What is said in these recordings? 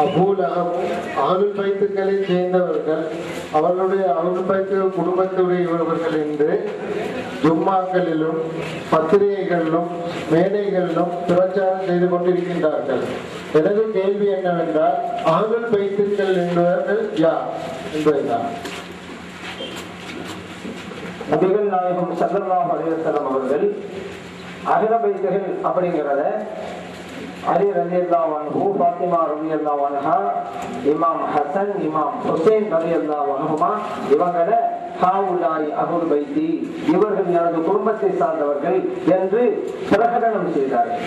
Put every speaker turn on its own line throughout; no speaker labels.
அபூலகமும் அஹ்லுல் பைத்துக்களை சேர்ந்தவர்கள் அவர்களுடைய அஹ்லுல் பைத்து குடும்பத்துடையவர்கள் என்று ஜும்மாக்களிலும் பத்திரிகைகளிலும் மேடைகளிலும் பிரச்சாரம் செய்து கொண்டிருக்கின்றார்கள். எனது கேள்வி என்னவென்றால், அஹ்லுல் பைத்துக்கள் என்பவர்கள் யார் என்பதுதான்.
நபிகள் நாயகம் ஸல்லல்லாஹு அலைஹி வஸல்லம் அவர்கள் அஹ்லுல் பைத்துகள் அப்படிங்கிறத அலி ரலியல்லாஹு அன்ஹு, ஃபாத்திமா ரலியல்லாஹு அன்ஹா, இமாம் ஹசன், இமாம் ஹுசைன் ரலியல்லாஹு அன்ஹுமா இவங்களை ஹாவுலாய் அஹ்லுல் பைத்தி, இவர்கள் எனது குடும்பத்தை சார்ந்தவர்கள் என்று பிரகடனம் செய்தார்கள்.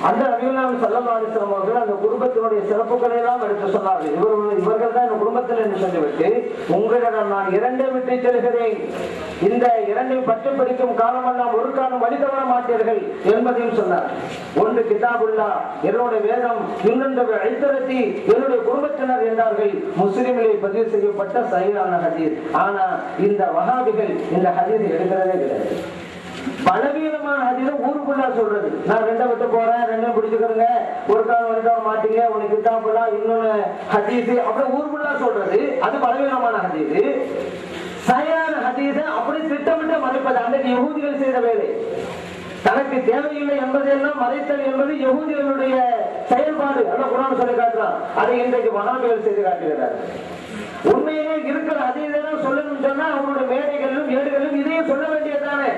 அந்த நபிகள் நாயகம் ஸல்லல்லாஹு அலைஹி வஸல்லம் அவர்கள் அந்த குடும்பத்தினுடைய சிறப்புகளை எல்லாம் எடுத்து சொன்னார்கள். இவர்கள் தான் இந்த குடும்பத்தில் என்று சொல்லிவிட்டு, உங்களிடம் நான் இரண்டை விட்டு செல்கிறேன், இந்த இரண்டை பற்றி படிக்கும் காலமெல்லாம் ஒரு காலம் வழி தவற மாட்டீர்கள் என்பதையும் சொன்னார். ஒன்று கிதாபுல்லா, என்னுடைய வேதம், இன்னொன்று ஐத்தரத்தி, என்னுடைய குடும்பத்தினர் என்றார்கள். முஸ்லிமிலே பதிவு செய்யப்பட்ட சஹீஹான ஹதீஸ். ஆனா இந்த வஹாபிகள் இந்த ஹதீஸை எடுக்கிறதே கிடையாது. பலவீனமான ஹதீஸை ஊருக்குள்ளா சொல்றது. நான் ரெண்டை விட்டு போறேன், ரெண்டையும் பிடிச்சுக்கிறேங்க, ஒரு காலம் வழிதவர மாட்டீங்க, உனக்கு கிதாபுல்லா, இன்னொன்னு ஹதீஸ், அப்படி ஊருக்குள்ளா சொல்றது. அது பலவீனமான ஹதீஸ். சஹீஹான ஹதீஸை அப்படி திட்டமிட்டு மறைப்பது அன்றைக்கு யஹூதிகள் செய்த வேலை. தனக்கு தேவையில்லை என்பதெல்லாம் மறைத்தல் என்பது யஹூதிகளுடைய செயல்பாடு. அதான் குர்ஆன் சொல்லி காட்டுறான். அதை இன்றைக்கு வஹாபிகள் செய்து காட்டுகிறார். உண்மையிலே இருக்கிற ஹதீஸெல்லாம் சொல்லணும்னு சொன்னா அவங்களுடைய மேடைகளிலும் ஏடுகளிலும் இதையும் சொல்ல வேண்டியதானே.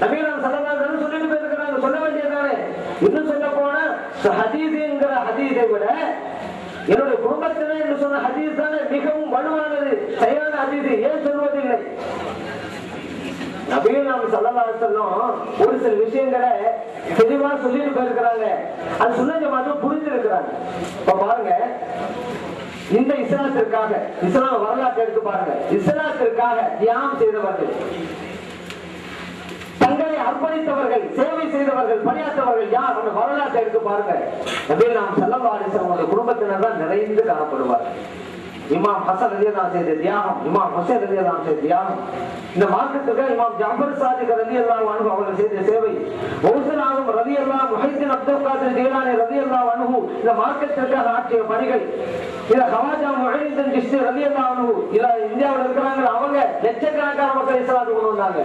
நபிகள் ஸல்லல்லாஹு அலைஹி வஸல்லம் சொல்லிட்டு போயிருக்கிறாங்க, சொல்ல வேண்டியதானே. இன்னும் சொல்ல போனா ஹதீஸ்ங்கிற ஹதீஸை விட என்னுடைய குடும்பத்தினர் என்று சொன்ன ஹதீஸ் தானே மிகவும் வலுவானது, சரியான ஹதீஸ். ஏன் சொல்வதில்லை? நபிகள் நாயகம் ஸல்லல்லாஹு அலைஹி வஸல்லம் ஒரு சில விஷயங்களை தெளிவா சொல்லிட்டு போயிருக்கிறாங்க. அது சொன்னதை மட்டும் புரிஞ்சிருக்கிறாங்க. இப்ப பாருங்க, இந்த இஸ்லாத்திற்காக, இஸ்லாம் வரலாற்றை எடுத்து பாருங்க, இஸ்லாத்திற்காக தியாகம் செய்தவர்கள், தங்களை அர்ப்பணித்தவர்கள், சேவை செய்தவர்கள், பணியாற்றவர்கள் யார்? அந்த வரலாற்றை எடுத்து பாருங்க. நபிகள் நாயகம் ஸல்லல்லாஹு அலைஹி வஸல்லம் குடும்பத்தினர் தான் நிறைந்து காணப்படுவார்கள். இமாம் ஹசன் ரலியல்லாஹு செய்த தியாகம், இமாம் ஹுசைன் ரலியல்லாஹு செய்த தியாகம், இந்த மார்க்கத்துக்கு இமாம் ஜாஃபர் சாதிக் ரலியல்லாஹு அன்ஹு அவர்கள் செய்த சேவை, கௌசுல் ஆலம் ரலியல்லாஹு, முஹைத்தின் அப்துல் காதிர் ஜீலானி ரலியல்லாஹு அன்ஹு இந்த மார்க்கத்திற்காக ஆற்றிய பணிகள், இத ஹவாஜா முஹைத்தின் சிஸ்தி ரலியல்லாஹு அன்ஹு இல்ல இந்தியாவில் இருக்கிறாங்க, அவங்க லட்சக்கணக்கான மக்கள் இஸ்லாத்துக்கு கொண்டு வந்தாங்க.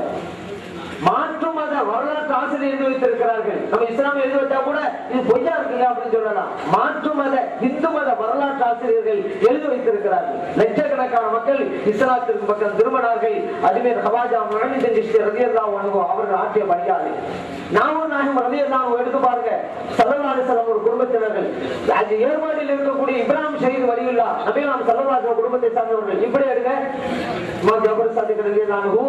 மாற்று மத வரலாற்று ஆசிரியர் எழுதி வைத்திருக்கிறார்கள். நம்ம இஸ்லாம் எழுதி வச்சா கூட இது பொய்யா இருக்குங்க அப்படின்னு சொல்லலாம். மாற்று மத இந்து மத வரலாற்று ஆசிரியர்கள் எழுதி வைத்திருக்கிறார்கள். லட்சக்கணக்கான மக்கள் இஸ்லாத்திற்கு பக்கம் திரும்பினார்கள். அதுவே ஹவாஜா முஹைத்தின் சிஸ்தி ரலியல்லாஹு அன்ஹு அவர்கள் ஆற்றிய பணியாளி. நாமும் நாயகம் ரலியல்லாஹு அன்ஹு எடுத்து பாருங்க. ஸல்லல்லாஹு அலைஹி வஸல்லம் ஒரு குடும்பத்தினர்கள். அது ஏர்வாடியில் இருக்கக்கூடிய இப்ராஹிம் ஷஹீத் வலியுல்லா நபிகள் நாயகம் ஸல்லல்லாஹு அலைஹி வஸல்லம் குடும்பத்தை சார்ந்தவர்கள். இப்படி எடுங்க, இமாம் ஜாஃபர் சாதிக் ரலியல்லாஹு அன்ஹு,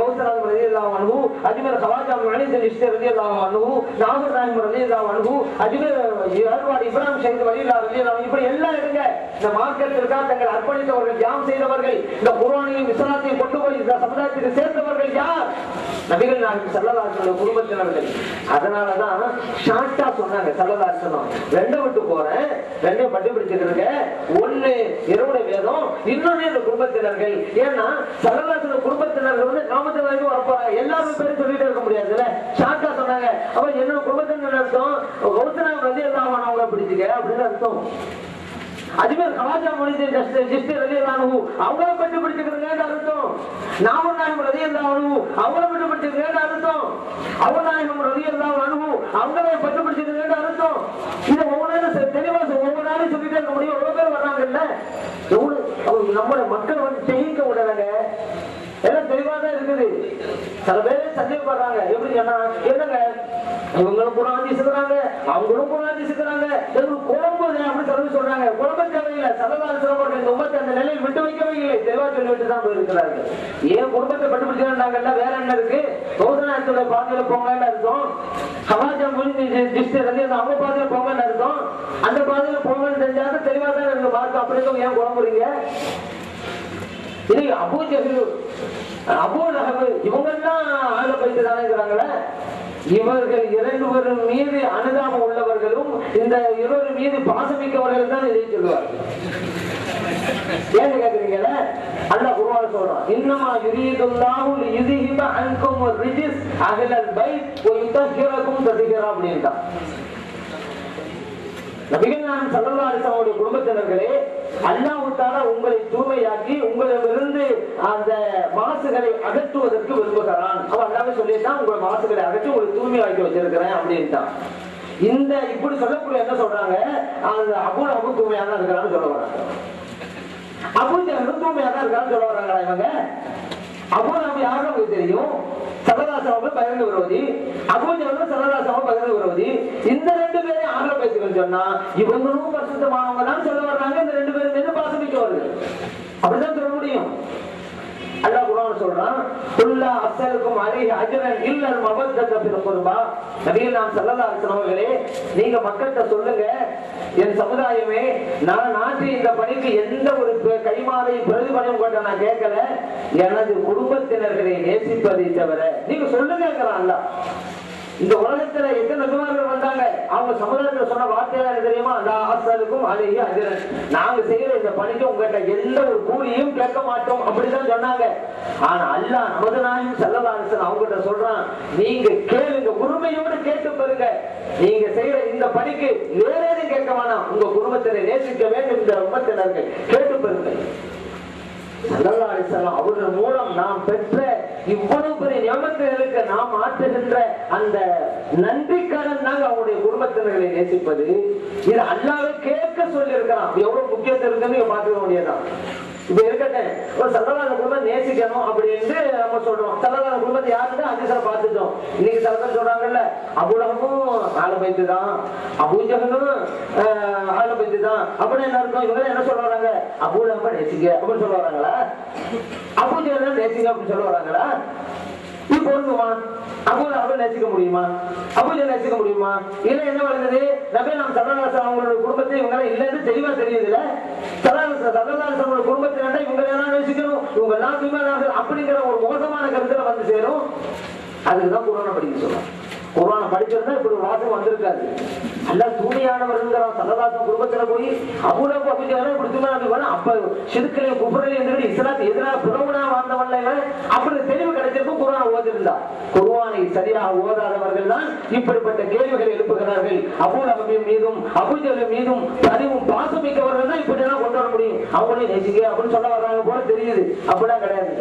கௌசுல் ஆலம் ரலியல்லாஹு அன்ஹு, அஜ்மீர் ஹவாஜா முஹைத்தின் சிஸ்தி ரலியல்லாஹு அன்ஹு, நாகூர் நாயகம் ரலியல்லாஹு அன்ஹு, அஜ்மீர் ஏர்வாடி இப்ராஹிம் ஷஹீத் வலியுல்லா ரலியல்லாஹு அன்ஹு, இப்படி எல்லாம் எடுங்க. இந்த மார்க்கத்திற்காக தங்கள் அர்ப்பணித்தவர்கள், தியாகம் செய்தவர்கள், இந்த குர்ஆனையும் இஸ்லாத்தையும் கொண்டு போய் இந்த சமுதாயத்துக்கு சேர்ந்தவர்கள் யார்? நபிகள் நாயகம் ஸல்லல்லாஹு அலைஹி வஸல்லம் குடும்பத்தினர்கள். அதனாலதான் ஷார்ட்டா சொன்னாங்க ஸல்லல்லாஹு அலைஹி வஸல்லம், ரெண்டை விட்டு போறேன், ரெண்டையும் பட்டி பிடிச்சிருக்க, ஒண்ணு என்னுடைய வேதம், இன்னொன்னு இந்த குடும்பத்தினர்கள். ஏன்னா ஸல்லல்லாஹு அலைஹி வஸல்லம் குடும்பத்தினர்கள் வந்து நாமத்தில் வரைக்கும் வரப்போறாங்க, எல்லாரும் பேரும் சொல்லிட்டு இருக்க முடியாதுல்ல. ஷார்ட்டா சொன்னாங்க. அப்ப என்னோட குடும்பத்தினர் அர்த்தம் கௌசுல் ரலியல்லாஹு அன்ஹு அவங்களை பிடிச்சிக்க அப்படின்னு அர்த்தம். அஜ்மீர் ஹவாஜா முஹைத்தின் சிஸ்தி ரலியல்லாஹு அன்ஹு அவங்கள பற்றி பிடிச்சிக்கிறேன்னு அர்த்தம். நாகூர் நாயகம் ரலியல்லாஹு அன்ஹு அவங்கள பற்றி பிடிச்சிக்கிறேன்னு அர்த்தம். அபூ நாயகம் ரலியல்லாஹு அன்ஹு அவங்கள பற்றி பிடிச்சிக்கிறேன்னு அர்த்தம். இதை ஒவ்வொரு தெளிவா ஒவ்வொரு நாளும் சொல்லிட்டே இருக்க முடியும். எவ்வளவு பேர் வர்றாங்கல்ல, எவ்வளவு நம்ம மக்கள் வந்து செய்யிக்க விடுறாங்க, எல்லாம் தெளிவாதான் இருக்குது. சில பேர் சந்தேகப்படுறாங்க. எப்படி சொன்னா, என்னங்க இவங்களும் குரான் இருக்கிறாங்க, அவங்களும் குரான் இருக்கிறாங்க, குழம்பு அப்படின்னு சொல்லி சொல்றாங்க. குழம்பு தேவையில்லை. ஸல்லல்லாஹு அலைஹி வஸல்லம் இந்த உம்மத்தை அந்த நிலையில் விட்டு வைக்கவே இல்லை, தெளிவா சொல்லிவிட்டு தான் போயிருக்கிறார்கள். ஏன் குடும்பத்தை கண்டுபிடிச்சாங்கல்ல, வேற என்ன இருக்கு? கௌசனாயத்தோட பாதையில போங்கன்னு அர்த்தம். ஹவாஜா முஹைத்தின் சிஸ்தி ரலியல்லாஹு அவங்க பாதையில போங்கன்னு அர்த்தம். அந்த பாதையில போங்கன்னு தெரிஞ்சாலும் தெளிவா தான் இருக்கு மார்க்கம். அப்படி ஏன் குழம்புறீங்க? இது அபூ ஜஹல், அபூ லஹப் இவங்கெல்லாம் ஆள பைத்து தானே இருக்கிறாங்களே. இவர்கள் இரண்டுவரும் மீது அனுதாபம் உள்ளவர்களும் இந்த இருவர் மீது பாசமிக்கவர்கள் தான் இதை சொல்லுவார்கள். ஏன்னு கேக்குறீங்களா? அல்லாஹ் குர்ஆன்ல சொல்றான், இன்னமா யுரீதுல்லாஹு லியுذஹிப அன்கும் ரிஜ்ஸ் அஹ்லல் பைத் வ யுதஹிரகும் தத்ஹீரா அப்படின்றான். நபிகள் நாயகம் ஸல்லல்லாஹு அலைஹி வஸல்லம் குடும்பத்தினர்களே, அல்லாஹ் தஆலா உங்களை தூய்மையாக்கி உங்களிடமிருந்து அந்த மாசுகளை அகற்றுவதற்கு விரும்புகிறான். அவன் அல்லாஹ்வே சொல்லிட்டான், உங்கள் மாசுகளை அகற்றி உங்களை தூய்மையாக்கி வச்சிருக்கிறேன் அப்படின்ட்டான். இந்த இப்படி சொல்லக்கூடிய என்ன சொல்றாங்க, அந்த அபூ தூய்மையா தான் இருக்கிறான்னு சொல்ல வராங்க. அபூ ஜஹல் தூய்மையா தான் இருக்கான்னு சொல்ல வராங்களா இவங்க? அபூ லஹப் யாரும் உங்களுக்கு தெரியும், ஸல்லல்லாஹு அலைஹி வஸல்லம் பகிரங்க விரோதி. அபூ ஜஹல் ஸல்லல்லாஹு அலைஹி வஸல்லம் பகிரங்க விரோதி. இந்த ரெண்டு பேரும் ஆகல பேசுகள் சொன்னா இவங்களும் பரிசுத்தமானவங்க தான் சொல்ல வர்றாங்க. இந்த ரெண்டு பேரும் மீது பாசமிக்கவர்கள் அப்படிதான் சொல்ல முடியும். அல்லாஹ் குர்ஆன் சொல்றான், குல்லா அஸ்ஸலுக்கும் அலைஹி அஜ்ரன் இல்லல் மவத்தத ஃபில் குர்பா. நபியே நாம் ஸல்லல்லாஹு அலைஹி வஸல்லம் அவர்களே, நீங்க மக்கள்கிட்ட சொல்லுங்க, என் சமுதாயமே, நான் நாட்டி இந்த பணிக்கு எந்த ஒரு கைமாறை பிரதிபலன் உங்கள்கிட்ட நான் கேட்கல, எனது குடும்பத்தினர்களை நேசிப்பதை தவிர நீங்க சொல்லுங்கிறான் அல்லாஹ். இந்த உலகத்துல எத்தனை நபிமார்கள் வந்தாங்க, அவங்க சமுதாயத்துல சொன்ன வார்த்தையா தெரியுமா, அஸ்ஸலுக்கும் அலைஹி அஜ்ரன், நாங்க செய்யற இந்த பணிக்கு உங்ககிட்ட எந்த ஒரு கூலியும் கேட்க மாட்டோம் அப்படிதான் சொன்னாங்க. ஆனா அல்லாஹ் நமது நாயகம் ஸல்லல்லாஹு அலைஹி வஸல்லம் அவங்ககிட்ட சொல்றான், நீங்க கேளுங்க, உரிமையோடு கேட்டு பெறுங்க. நீங்க செய்யற இந்த பணிக்கு வேற எதுவும் கேட்க வேணாம், உங்க குடும்பத்தினை நேசிக்க வேண்டும், இந்த உம்மத்தினர்கள் கேட்டு பெறுங்க. ஸல்லல்லாஹு அலைஹி வஸல்லம் அவர்கள் மூலம் நாம் பெற்ற இவ்வளவு பெரிய நியமத்துகளுக்கு நாம் ஆற்றுகின்ற அந்த நன்றிக்காரன் தாங்க அவங்களுடைய குடும்பத்தினர்களை நேசிப்பது. இது அல்லாஹ்வே கேட்க சொல்லி இருக்கிறான். எவ்வளவு முக்கியத்துவம் இருக்குன்னு பார்த்துக்க முடியாதான். இப்ப இருக்கட்டும், ஒரு ஸல்லல்லாஹு குடும்பம் நேசிக்கணும் அப்படின்னு நம்ம சொல்றோம். ஸல்லல்லாஹு குடும்பத்தை யாருன்னு ஹதீஸ்ல பார்த்துட்டோம். இன்னைக்கு ஸல்லல்லாஹு சொல்றாங்கல்ல, அபூ லஹபும் ஆல பைத்து தான், அபூ ஜஹலும் ஆல பைத்து தான் அப்படின்னு என்ன அர்த்தம்? இவங்க என்ன சொல்ல வராங்க, அபூ லஹப நேசிங்க அப்படின்னு சொல்ல வராங்களா, அபூ ஜஹல் நேசிங்க அப்படின்னு சொல்ல வராங்களா? இப்ப பொருந்துமா? அபூ லஹப நேசிக்க முடியுமா? அபூ ஜஹல் நேசிக்க முடியுமா? இல்ல என்ன வளர்ந்தது, நபி நாம் ஸல்லல்லாஹு அலைஹி வஸல்லம் அவங்களோட குடும்பத்தை இவங்க இல்லன்னு தெளிவா தெரியுதுல. ஸல்லல்லாஹு அலைஹி வஸல்லம் குடும்பத்தை இவங்க எல்லாம் நேசிக்கணும், இவங்க எல்லாம் தூய்மையானவர்கள் அப்படிங்கிற ஒரு மோசமான கருத்துல வந்து சேரும். அதுக்குதான் குர்ஆனை படிக்க சொல்றாங்க. குர்ஆனை படிச்சிருந்தா இப்படி ஒரு வாசம் வந்திருக்காது. அல்லாஹ் தூய்மையானவர்கள் ஸல்லல்லாஹு குடும்பத்துல போய் அபூ லஹப் அபூ ஜஹல் இப்படி தூய்மையானவர்கள், அப்ப ஷிர்க்லையும் குஃப்ரையும் எதிர்த்து இஸ்லாத்துக்கு எதிராக புறவுனா வாழ்ந்தவன்ல இவன் அப்படி தெளிவு கிடைச்சிருக்கும். குர்ஆனை ஓதிருந்தா, குர்ஆனை சரியாக ஓதாதவர்கள் தான் இப்படிப்பட்ட கேள்விகளை எழுப்புகிறார்கள். அபூ லஹப் மீதும் அபூ ஜஹல் மீதும் அறிவும் பாசமிக்கவர்கள் தான் இப்படி எல்லாம் கொண்டு வர முடியும். அவங்களே நேசிக்க அப்படின்னு சொல்ல வர்றாங்க போல தெரியுது. அப்படிலாம் கிடையாது.